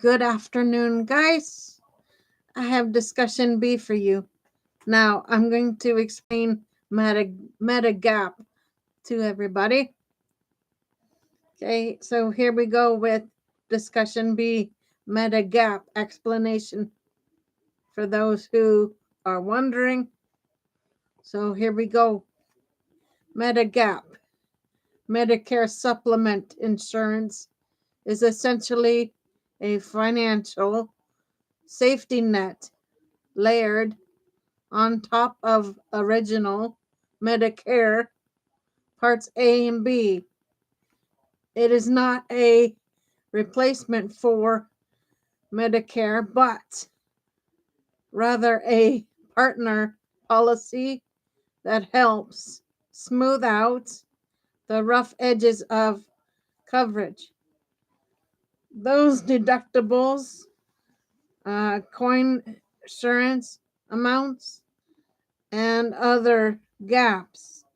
Good afternoon, guys. I have discussion B for you. Now, I'm going to explain Medigap to everybody. Okay, so here we go with discussion B, Medigap explanation for those who are wondering. So here we go. Medigap, Medicare supplement insurance, is essentially a financial safety net layered on top of original Medicare Parts A and B. It is not a replacement for Medicare, but rather a partner policy that helps smooth out the rough edges of coverage. Those deductibles, coin insurance amounts, and other gaps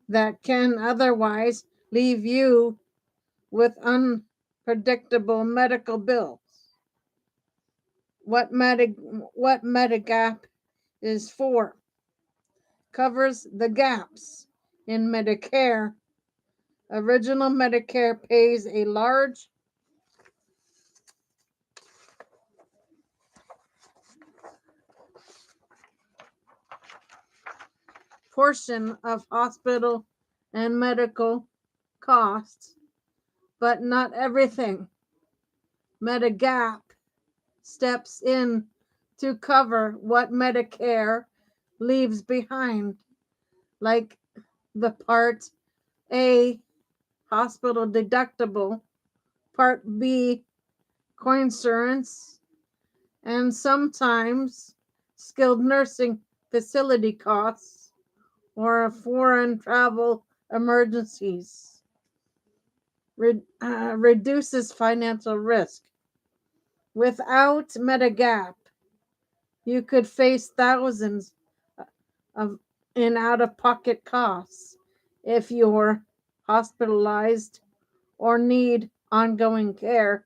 that can otherwise leave you with unpredictable medical bills. What Medigap is for covers the gaps in Medicare. Original Medicare pays a large portion of hospital and medical costs, but not everything. Medigap steps in to cover what Medicare leaves behind, like the Part A hospital deductible, Part B coinsurance, and sometimes skilled nursing facility costs or foreign travel emergencies. Reduces financial risk. Without Medigap, you could face thousands of in out-of-pocket costs if you're hospitalized or need ongoing care.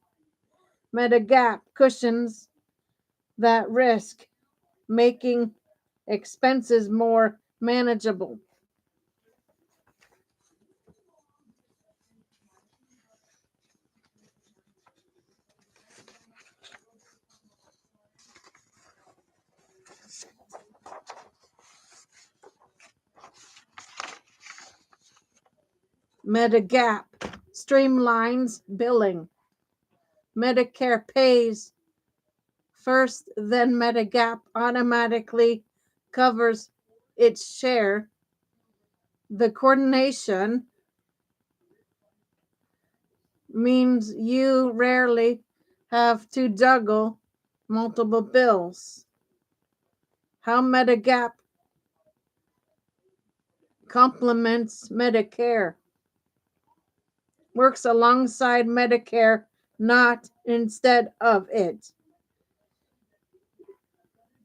Medigap cushions that risk, making expenses more manageable. Medigap streamlines billing. Medicare pays first, then Medigap automatically covers its share. The coordination means you rarely have to juggle multiple bills. How Medigap complements Medicare. Works alongside Medicare, not instead of it.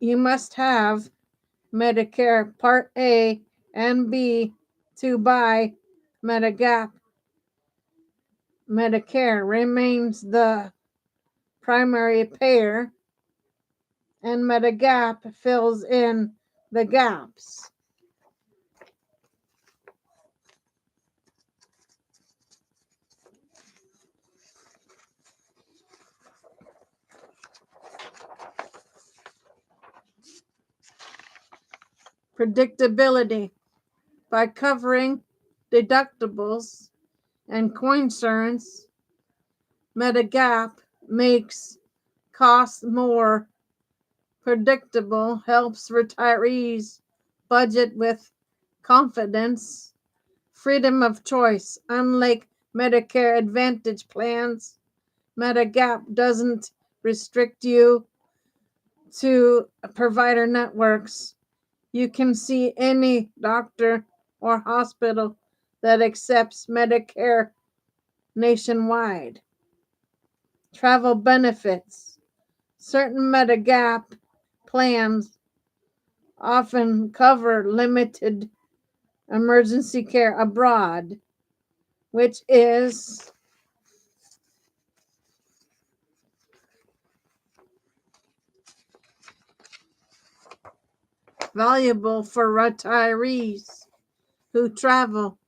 You must have Medicare Part A and B to buy Medigap. Medicare remains the primary payer, and Medigap fills in the gaps. Predictability. By covering deductibles and coinsurance, Medigap makes costs more predictable, helps retirees budget with confidence, freedom of choice. Unlike Medicare Advantage plans, Medigap doesn't restrict you to provider networks. You can see any doctor or hospital that accepts Medicare nationwide. Travel benefits. Certain Medigap plans often cover limited emergency care abroad, which is valuable for retirees who travel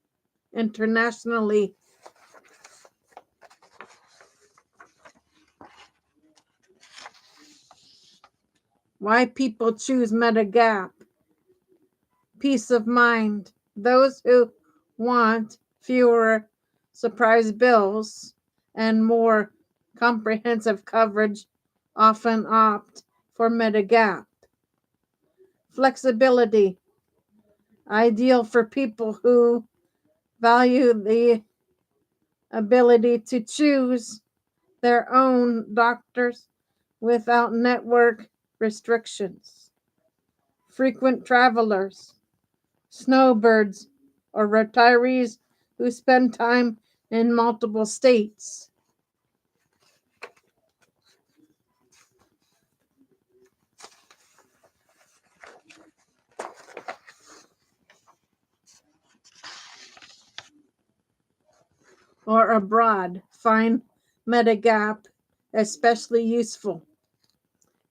internationally. Why people choose Medigap. Peace of mind. Those who want fewer surprise bills and more comprehensive coverage often opt for Medigap. Flexibility. Ideal for people who value the ability to choose their own doctors without network restrictions. Frequent travelers, snowbirds, or retirees who spend time in multiple states. Or abroad, find Medigap especially useful.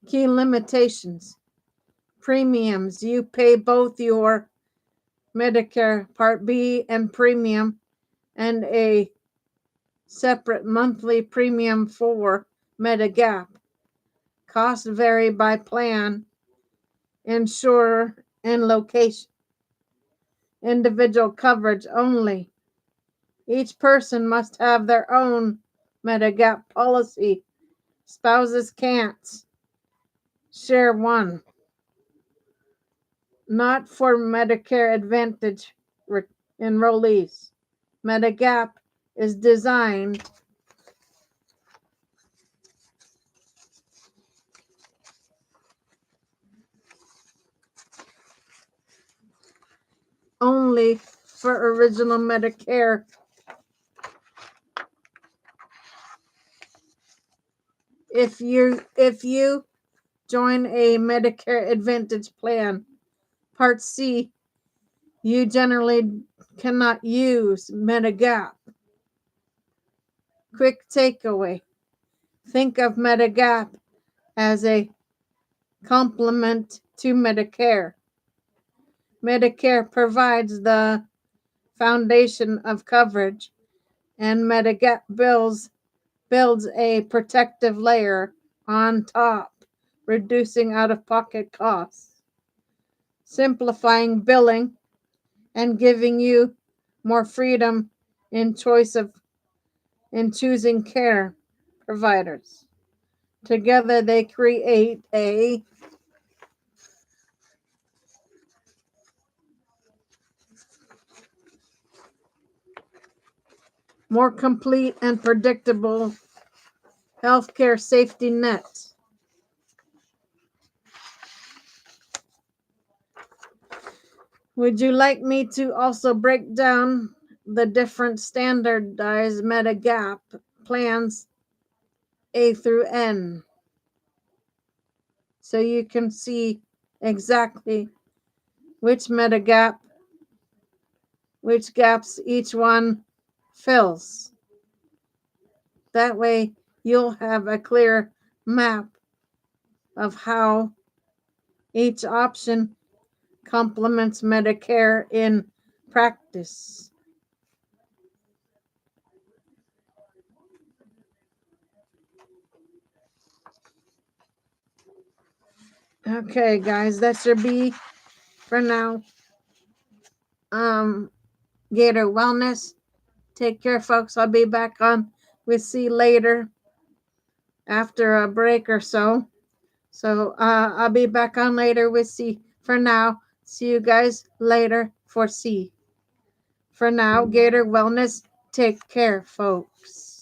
Key limitations. Premiums. You pay both your Medicare Part B and premium and a separate monthly premium for Medigap. Costs vary by plan, insurer, and location. Individual coverage only. Each person must have their own Medigap policy. Spouses can't share one. Not for Medicare Advantage enrollees. Medigap is designed only for original Medicare. If you join a Medicare Advantage plan, Part C, you generally cannot use Medigap. Quick takeaway. Think of Medigap as a complement to Medicare. Medicare provides the foundation of coverage, and Medigap builds a protective layer on top, reducing out-of-pocket costs, simplifying billing, and giving you more freedom in choosing care providers. Together they create a more complete and predictable healthcare safety net. Would you like me to also break down the different standardized Medigap plans A through N so you can see exactly which Medigap, which gaps each one fills? That way you'll have a clear map of how each option complements Medicare in practice. Okay, guys, that should be for now. Gator Wellness. Take care, folks. I'll be back on with C later after a break or so. So I'll be back on later with C. For now, see you guys later for C. For now, Gator Wellness. Take care, folks.